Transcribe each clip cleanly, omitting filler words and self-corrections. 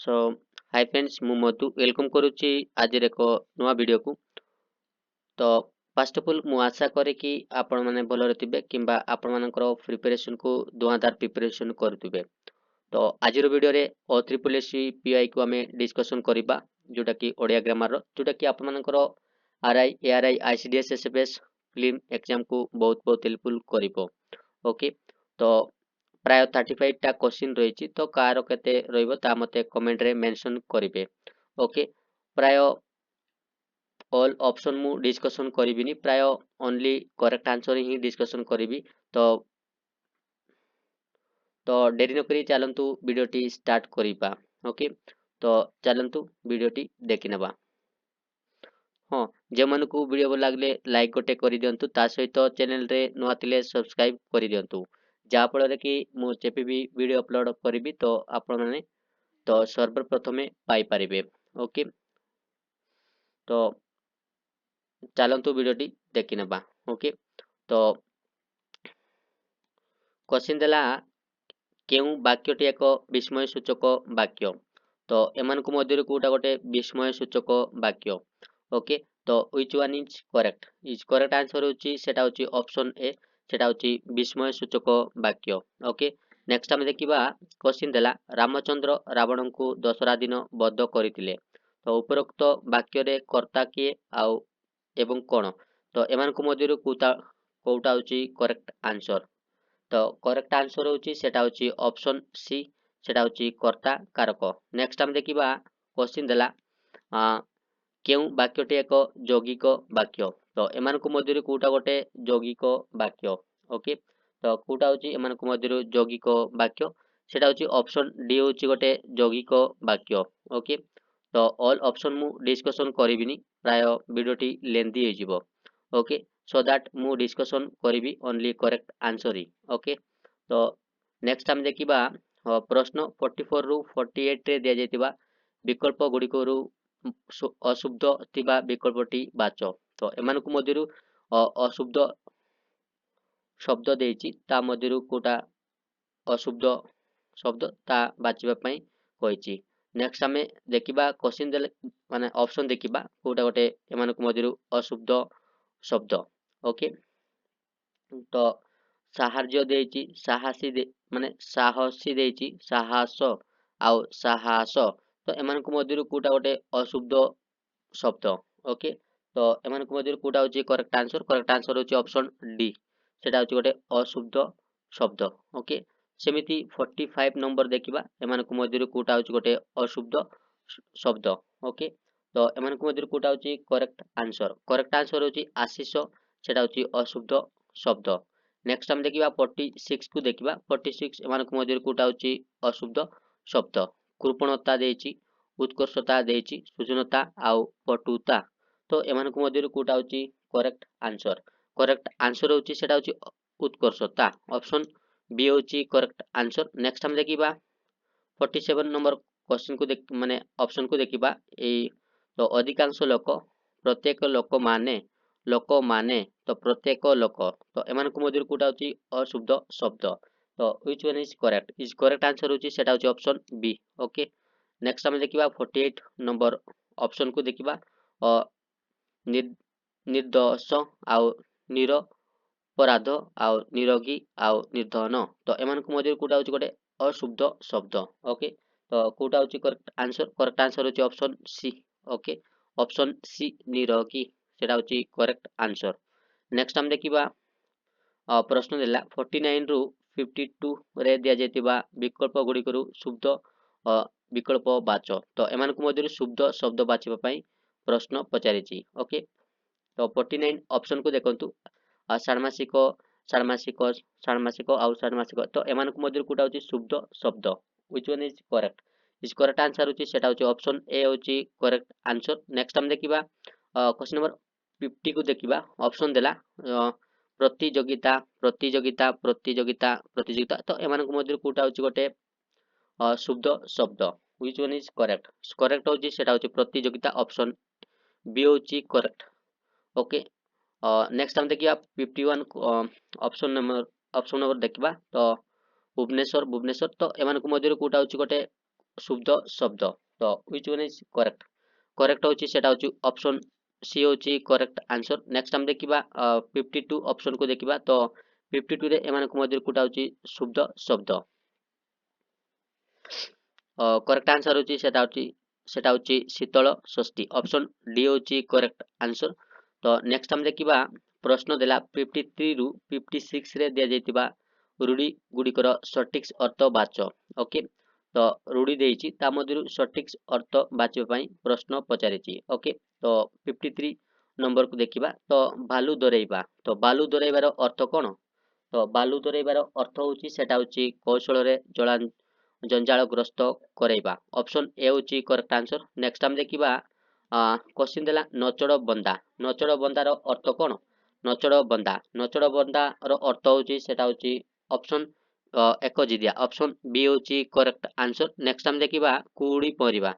सो hi friends मु मधु welcome करुच्ची आज एक नुआ वीडियो को। तो फर्स्ट ऑफ ऑल मु आशा करे कि आपण माने भलरे थिबे किंबा आपण मानकर प्रिपरेशन को दुआदार प्रिपरेशन करथिबे। तो आज वीडियो रे ओ ट्रिपल एस पीआई को हमें डिस्कशन करिबा जोटा कि ओडिया ग्रामर रो जोटा कि आपण मानकर RI ARY ICDS SFS film exam को बहुत बहुत हेल्पफुल करिवो। ओके तो प्राय 35 टा क्वेश्चन रही तो कार केते रहइबो ता मते कमेंट रे मेंशन करिवे। ओके प्राय ऑल ऑप्शन मु डिस्कशन करिबिनी प्राय ओनली करेक्ट आंसर ही डिस्कशन करिवि। तो डेरी न करी चलंतु वीडियोटी स्टार्ट करिबा। ओके तो चलंतु वीडियोटी देखि नबा। हाँ जे मन को वीडियो भल लागले लाइक गोटे कर दिंतु ता सहित चैनल रे नुआ थिले सब्सक्राइब कर दिंतु जा फल कि मु जेपे भी वीडियो अपलोड करी तो आपण माने तो सर्वप्रथमे पाई परिबे। ओके तो चलंतु वीडियोटी देखि नबा। ओके तो क्वेश्चन देला केउ वाक्यटी एक विस्मय सूचक वाक्य। तो एमान को मध्यरु कोटा गोटे विस्मय सूचक वाक्य। ओके तो which one is correct answer होची सेटा होची ऑप्शन ए सेटा होची विस्मय सूचक वाक्य। ओके नेक्स्ट हम देखिबा क्वेश्चन देला रामचंद्र रावण को दशरा दिन बद्ध करथिले। तो उपरोक्त वाक्य रे कर्ता किए आउ एवं कोन तो एमान को मध्यरु कोटा होची करेक्ट आंसर। तो करेक्ट आंसर होची सेटा होची ऑप्शन सी सेटा होची कर्ता कारक। नेक्स्ट हम देखिबा क्वेश्चन देला केउ वाक्यटी एक यौगिक वाक्य। तो एमान को मध्यरु कोटा गोटे यौगिक वाक्य। ओके तो कोटा होची एमान को मध्यरु यौगिक वाक्य सेटा होची ऑप्शन डी होची गोटे यौगिक वाक्य। ओके तो ऑल ऑप्शन मु डिस्कशन करिबिनी प्राय वीडियोटी लेंथी हे जिवो। ओके सो दैट मु डिस्कशन करिबी ओनली करेक्ट आंसर ही। ओके तो नेक्स्ट हम देखिबा प्रश्न 44 रु 48 रे दिया जायतिबा विकल्प गुडिको रु अशुद्ध थिबा विकल्पटी बाच। तो एमान को मध्यरु अशुद्ध शब्द देइछि ता मध्यरु कोटा अशुद्ध शब्द ता बाचिबा पई कहिछि। नेक्स्ट हमें देखिबा क्वेश्चन देले माने ऑप्शन देखिबा कोटा गोटे एमान को मध्यरु अशुद्ध शब्द। ओके तो साहार्य देइछि साहसी माने साहसी देइछि साहस आउ साहस तो एमान को मध्यरु कोटा गोटे अशुद्ध शब्द। ओके तो एमान को मध्यरु कोटा होची करेक्ट आंसर होची ऑप्शन डी सेटा होची गोटे अशुद्ध शब्द। ओके सेमिति 45 नंबर देखिबा एमान को मध्यरु कोटा होची गोटे अशुद्ध शब्द। ओके तो एमान को मध्यरु कोटा होची करेक्ट आंसर होची आशीष सेटा होची अशुद्ध शब्द। नेक्स्ट हम देखिबा 46 को देखिबा 46 एमान को मध्यरु कोटा होची अशुद्ध शब्द। कृपणता देइछि उत्कर्षता देइछि सुजनता आउ पटुता तो एमान को मध्यरु कोटा होची करेक्ट आंसर होची सेटा होची उत्कर्षता ऑप्शन बी होची करेक्ट आंसर। नेक्स्ट हम देखिबा 47 नंबर क्वेश्चन को माने ऑप्शन को देखिबा ए तो अधिकांश लोक प्रत्येक लोक माने तो प्रत्येक लोक तो एमान को मध्यरु कोटा होची अशुद्ध शब्द। तो which one is correct answer होची सेटा होची ऑप्शन बी। ओके नेक्स्ट हम देखिबा 48 नंबर ऑप्शन को देखिबा निर्दोष आउ निरपराध आउ निरोगी आउ निर्धन तो एमान को मध्यरु कोटा होची गोटे अशुद्ध शब्द। ओके तो कोटा होची करेक्ट आंसर होची option C. Okay option C निरोगी सेटा होची करेक्ट आंसर। नेक्स्ट हम देखिबा प्रश्न देला 49 रु 52 रे दिया जेतिबा विकल्प गुडी करू शुद्ध विकल्प बाच। तो एमान को मध्यरु शुद्ध शब्द बाचिबा पई प्रश्न पचारिछि। ओके तो 49 ऑप्शन को देखंतु षाण्मासिक आउ षाण्मासिक तो एमान को मध्यरु कोटा होची शुद्ध शब्द which one is correct answer होची सेटा होची ऑप्शन ए होची करेक्ट आंसर। नेक्स्ट हम देखिबा क्वेश्चन नंबर 50 को देखिबा ऑप्शन देला प्रतियोगिता तो एमान को मध्यरु कोटा होची गोटे शुद्ध शब्द व्हिच वन इज करेक्ट होची सेटा होची प्रतियोगिता ऑप्शन बी होची करेक्ट। ओके नेक्स्ट हम देखिबा 51 ऑप्शन नंबर देखिबा तो भुवनेश्वर तो एमान को मध्यरु कोटा होची गोटे शुद्ध शब्द तो which one is correct correct होची सेटा होची ऑप्शन सी होची करेक्ट आंसर नेक्स्ट हम देखिबा 52 ऑप्शन को देखिबा तो 52 रे एमान को मध्य कोटा होची शुद्ध शब्द करेक्ट आंसर होची सेटा होची शीतल षष्ठी ऑप्शन डी होची करेक्ट आंसर तो नेक्स्ट हम देखिबा प्रश्न देला 53 रु 56 रे दिया जायतिबा रूढ़ी गुड़िकर सठिक अर्थ बाच ओके तो रूढ़ी देइछि ता मध्यरु सठिक अर्थ बाचिबा पई प्रश्न पचारिछि ओके तो 53 नंबर को देखिबा तो भालू दरेइबा तो भालू दरेइबार अर्थ कोन तो भालू दरेइबार अर्थ होछि सेटा होछि कौशल रे जंजालग्रस्त करेइबा ऑप्शन ए होछि करेक्ट आंसर नेक्स्ट हम देखिबा क्वेश्चन देला नचड़ बंदार अर्थ कोन नचड़ बंदा रो अर्थ होछि सेटा होछि ऑप्शन एक जिदिया ऑप्शन बी होछि करेक्ट आंसर नेक्स्ट हम देखिबा कुड़ी परिबा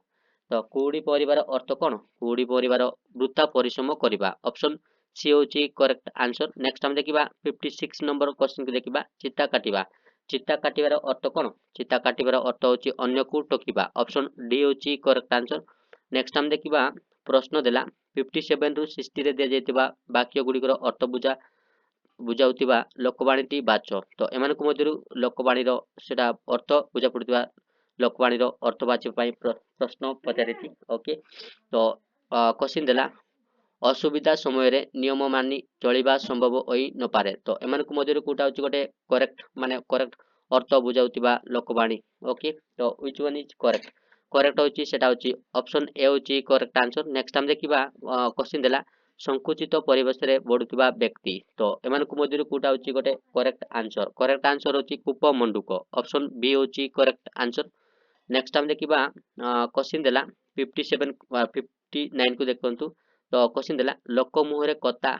तो कुड़ी परिबार अर्थ कोन कुड़ी परिबार वृथा परिश्रम करिबा ऑप्शन सी होछि करेक्ट आंसर नेक्स्ट हम देखिबा 56 नंबर क्वेश्चन को देखिबा चित्ता काटिबार अर्थ कोन चित्ता काटिबार अर्थ होछि अन्य को टोकिबा ऑप्शन डी होछि करेक्ट आंसर नेक्स्ट हम देखिबा प्रश्न देला 57 रु 60 रे दिया जायतिबा वाक्य गुड़िकर अर्थ बुझाउतिबा लोकवाणी बाच तो एमानक मध्यरु लोकवाणी रो सेटा अर्थ बुझा पड़ुतिबा लोकवाणी रो अर्थ बाच पई प्रश्न पचारिछि ओके तो क्वेश्चन देला असुविधा समय रे नियम मानि चलिबा संभव होई न पारे तो एमानक मध्यरु कोटा होछि गोटे करेक्ट माने करेक्ट अर्थ बुझाउतिबा लोकवाणी ओके तो which one is correct correct होछि सेटा होछि ऑप्शन ए होछि करेक्ट आंसर नेक्स्ट हम देखिबा क्वेश्चन देला संकुचित परिवेश रे बढुतिबा व्यक्ति तो एमानक मध्यरु कोटा होछि गोटे करेक्ट आंसर होछि कूप मंडूक ऑप्शन बी होछि करेक्ट आंसर नेक्स्ट हम देखिबा क्वेश्चन देला 57 59 को देखंतु तो क्वेश्चन देला लोक मुहरे कथा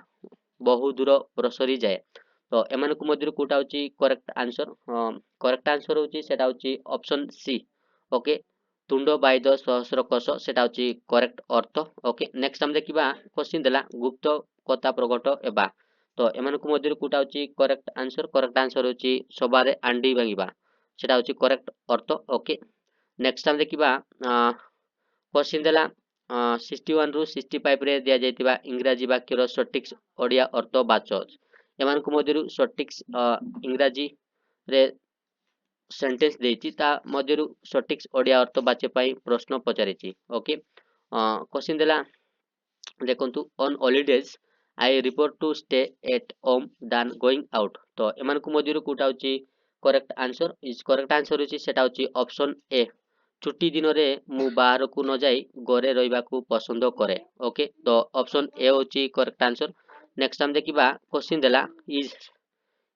बहु दूर प्रसरी जाए तो एमानक मध्यरु कोटा होछि करेक्ट आंसर होछि सेटा होछि ऑप्शन सी ओके तुंड बाइद सहस्र कोश सेटा होछि करेक्ट अर्थ ओके नेक्स्ट हम देखिबा क्वेश्चन देला गुप्त कथा प्रकट एबा तो एमानक मध्यरु कोटा होछि करेक्ट आंसर होछि सबारे आंडी भांगिबा सेटा होछि करेक्ट अर्थ ओके नेक्स्ट हम देखिबा क्वेश्चन देला 61 रु 65 रे दिया जायतिबा इंग्रजी वाक्यर सठिक ओडिया अर्थ बाच एमानक मध्यरु सठिक इंग्रजी रे सेंटेंस देइछि ता मध्यरु सठिक ओडिया अर्थ बाचे पई प्रश्न पचारिछि ओके क्वेश्चन देला देखंतु on holidays I report to stay at home then going out तो एमानक मध्यरु कोटा होछि करेक्ट आंसर होछि सेटा होछि ऑप्शन ए छुट्टी दिन रे मु बाहर को न जाई घरे रहिबा को पसंद करे ओके तो ऑप्शन ए होछि करेक्ट आंसर नेक्स्ट हम देखिबा क्वेश्चन देला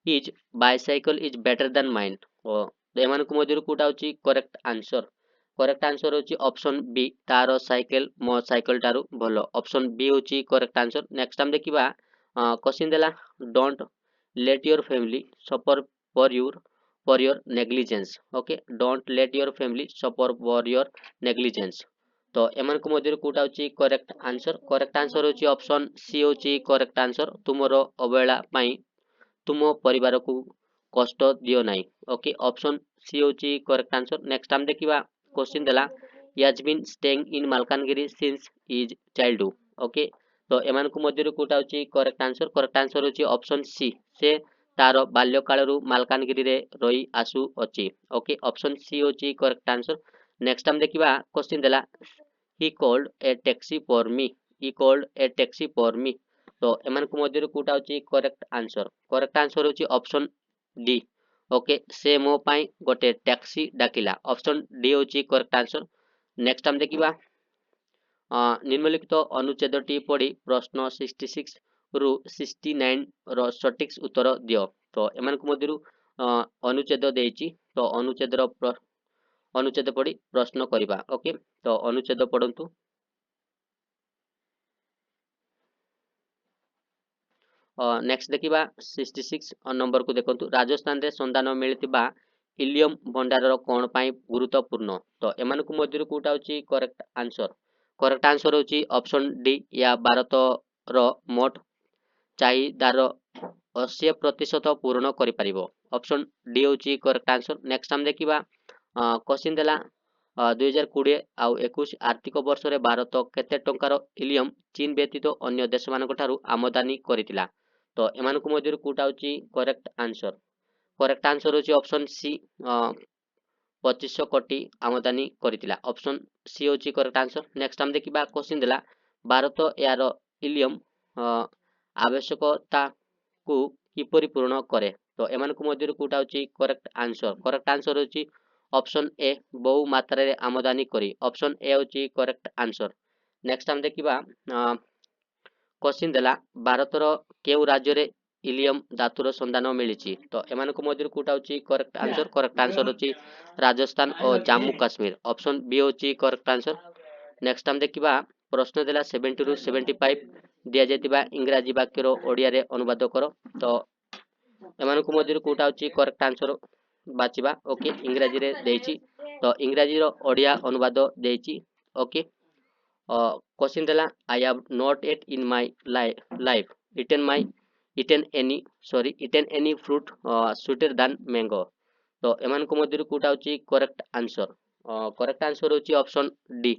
his bicycle is better than mine तो एमानक मध्यरु कोटा होछि करेक्ट आंसर होछि ऑप्शन बी तारो साइकेल मो साइकेल टारु भलो ऑप्शन बी होछि करेक्ट आंसर नेक्स्ट हम देखिबा क्वेश्चन देला don't let your family suffer for your negligence okay don't let your family suffer for your negligence तो एमानक मध्यरु कोटा होछि करेक्ट आंसर होछि ऑप्शन सी होछि करेक्ट आंसर तुमरो अवहेला पई तुम परिवार को कष्ट दियो नाही ओके ऑप्शन सी होछि करेक्ट आंसर नेक्स्ट हम देखिबा क्वेश्चन देला he has been staying in Malkangiri since his childhood okay तो एमानक मध्यरु कोटा होछि करेक्ट आंसर होछि ऑप्शन सी से तार बाल्यकाल रु मालकानगिरी रे रही आसु अछि ओके ऑप्शन सी होछि करेक्ट आंसर नेक्स्ट हम देखिबा क्वेश्चन देला he called a taxi for me तो एमानक मध्यरु कोटा होछि करेक्ट आंसर होछि ऑप्शन डी ओके से मो पाई गोटे टैक्सी डाकिला ऑप्शन डी होछि करेक्ट आंसर नेक्स्ट हम देखिबा निम्नलिखित अनुच्छेदटी पढ़ी प्रश्न 66 रु 69 रो सठिक उत्तर दियो तो एमानक मध्यरु अनुच्छेद देइछि तो अनुच्छेद पढ़ी प्रश्न करिबा ओके तो अनुच्छेद पढ़ंतु नेक्स्ट देखिबा 66 नंबर को देखंतु राजस्थान रे संधान मिलितिबा इलियम भंडारर कोन पाई गुरुत्वपूर्ण तो एमानक मध्यरु कोटा होछि करेक्ट आंसर होछि ऑप्शन डी या भारत रो मोट चाहिदार 80% पूर्ण करि परिबो ऑप्शन डी होछि करेक्ट आंसर नेक्स्ट हम देखिबा क्वेश्चन देला 2020 ଆଉ 21 ଆର୍ଥିକ ବର୍ଷରେ ଭାରତ କେତେ ଟଙ୍କାର ଇଲିୟମ ଚୀନ ବ୍ୟତୀତ ଅନ୍ୟ ଦେଶମାନଙ୍କ ଠାରୁ ଆମଦାନୀ କରିଥିଲା? ତ ଏମାନଙ୍କ ମଧ୍ୟରୁ କୋଉଟା ହେଉଛି କରେକ୍ଟ ଆନ୍ସର? କରେକ୍ଟ ଆନ୍ସର ହେଉଛି ଅପସନ ସି, 2500 କୋଟି ଆମଦାନୀ କରିଥିଲା। ଅପସନ ସି ହେଉଛି କରେକ୍ଟ ଆନ୍ସର। ନେକ୍ସଟ ଆମେ ଦେଖିବା କ୍ୱେଶ୍ଚିନ୍ ଦେଲା ଭାରତ ଏହାର ଇଲିୟମ ଆବଶ୍ୟକତାକୁ କିପରି ପୂରଣ କରେ? ତ ଏମାନଙ୍କ ମଧ୍ୟରୁ କୋଉଟା ହେଉଛି କରେକ୍ଟ ଆନ୍ସର? କରେକ୍ଟ ଆନ୍ସର ହେଉଛି ଅପସନ ଏ, ବହୁ ମାତ୍ରାରେ ଆମଦାନୀ କରି। ଅପସନ ଏ ହେଉଛି କରେକ୍ଟ ଆନ୍ସର। ନେକ୍ସଟ ଆମେ ଦେଖିବା କ୍ୱେଶ୍ଚିନ୍ ଦେଲା ଭାରତର କେଉଁ ରାଜ୍ୟରେ ଇଲିୟମ ଧାତୁର ସନ୍ଧାନ ମିଳିଛି? ତ ଏମାନଙ୍କ ମଧ୍ୟରୁ କୋଉଟା ହେଉଛି କରେକ୍ଟ ଆନ୍ସର? କରେକ୍ଟ ଆନ୍ସର ହେଉଛି ରାଜସ୍ଥାନ ଓ ଜାମ୍ମୁ କାଶ୍ମୀର। ଅପସନ ବି ହେଉଛି କରେକ୍ଟ ଆନ୍ସର। ନେକ୍ସଟ ଆମେ ଦେଖିବା ପ୍ରଶ୍ନ ଦେଲା 70 ରୁ 75 ଦିଆଯାଇଥିବା ଇଂରାଜୀ ବାକ୍ୟର ଓଡ଼ିଆରେ ଅନୁବାଦ କର। ତ ଏମାନଙ୍କ ମଧ୍ୟରୁ କୋଉଟା ହେଉଛି କରେକ୍ଟ ଆନ୍ସର ବାଛିବା। ଓକେ, ଇଂରାଜୀରେ ଦେଇଛି, ତ ଇଂରାଜୀର ଓଡ଼ିଆ ଅନୁବାଦ ଦେଇଛି। ଓକେ, क्वेश्चन देला I have not at in my life eaten any fruit sweeter than mango। तो एमानक मध्यरु कोटा होची करेक्ट आंसर? करेक्ट आंसर होची ऑप्शन डी।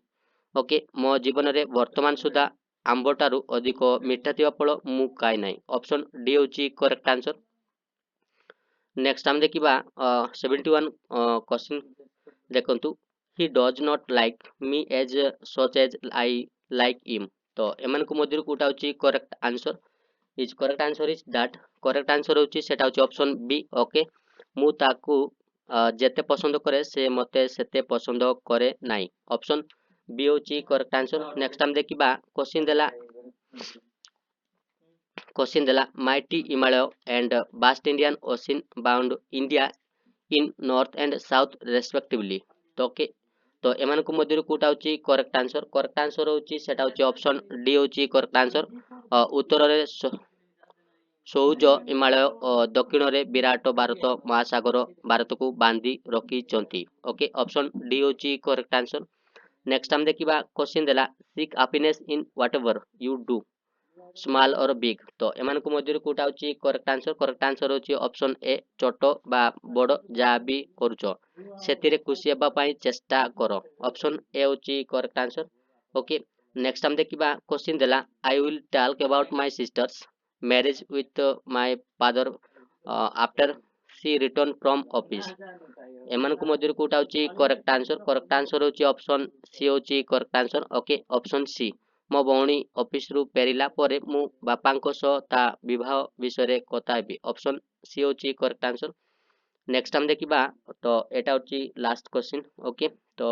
ओके, मो जीवन रे वर्तमान सुधा आंबटारू अधिक मिठा थिबा फल मु खाइ नाही। ऑप्शन डी होची करेक्ट आंसर। नेक्स्ट हम देखिबा 71 क्वेश्चन देखंतु he does not like me as such as I like him। तो एमानक मध्यरु कोटा होची correct answer? Is correct answer is that. Correct answer होची सेटा होची ऑप्शन बी। ओके, मु ताकू जेते पसंद करे से मते सेते पसंद करे नाही। ऑप्शन बी होची करेक्ट आंसर। नेक्स्ट हम देखिबा क्वेश्चन देला mighty Himalaya and vast Indian Ocean bound India in north and south respectively। तो ओके, तो एमानक मध्यरु कोटा होची करेक्ट आंसर? करेक्ट आंसर होची सेटा होची ऑप्शन डी होची करेक्ट आंसर। उत्तर रे सौज हिमालय दक्षिण रे विराट भारत महासागर भारत को बांधी रखी चंती। ओके, ऑप्शन डी होची करेक्ट आंसर। नेक्स्ट हम देखिबा क्वेश्चन देला seek happiness in whatever you do small और बिग। तो एमानक मध्यरु कोटा होची करेक्ट आंसर? करेक्ट आंसर होची ऑप्शन ए, छोट बा बड़ जा भी करूचो सेतिरे खुशी हेबा पई चेष्टा करो। ऑप्शन ए होची करेक्ट आंसर। ओके, नेक्स्ट हम देखिबा क्वेश्चन देला I will talk about my sister's marriage with my father after she return from office. एमानक मध्यरु कोटा होची करेक्ट आंसर? करेक्ट आंसर होची ऑप्शन सी होची correct answer. Okay, option C, मो भौणी ऑफिस रु फेरिला परे मु बापांको सह ता विवाह विषय कथा हेबी। ऑप्शन सी होची करेक्ट आंसर। नेक्स्ट हम देखिबा तो एटा होची लास्ट क्वेश्चन। ओके, तो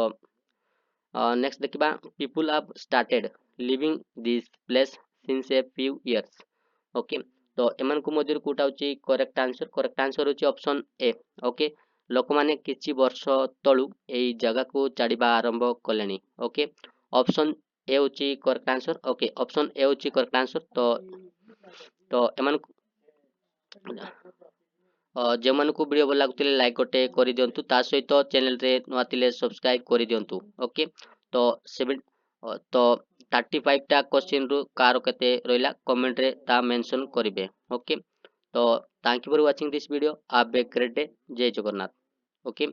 नेक्स्ट देखिबा people have started living this place since a few years. Okay, तो एमानक मध्यरु कोटा होची करेक्ट आंसर? करेक्ट आंसर होची ऑप्शन ए। ओके, लोक माने किछि वर्ष तळु एई जगह को छाड़िबा आरंभ कलेनी। ओके, ऑप्शन ए होची correct answer. Okay, option A होची करेक्ट आंसर। तो एमानक जो मानकु वीडियो भल लागुतिले लाइक गोटे करि दियंतु, ता सहित चैनल रे नुआ थिले सब्सक्राइब करि दियंतु। ओके, तो 35 टा क्वेश्चन रु कार केते रहिला कमेंट रे ता मेंशन करिवे। ओके, तो thank you for watching this video. Have a great day. जय जगन्नाथ। ओके।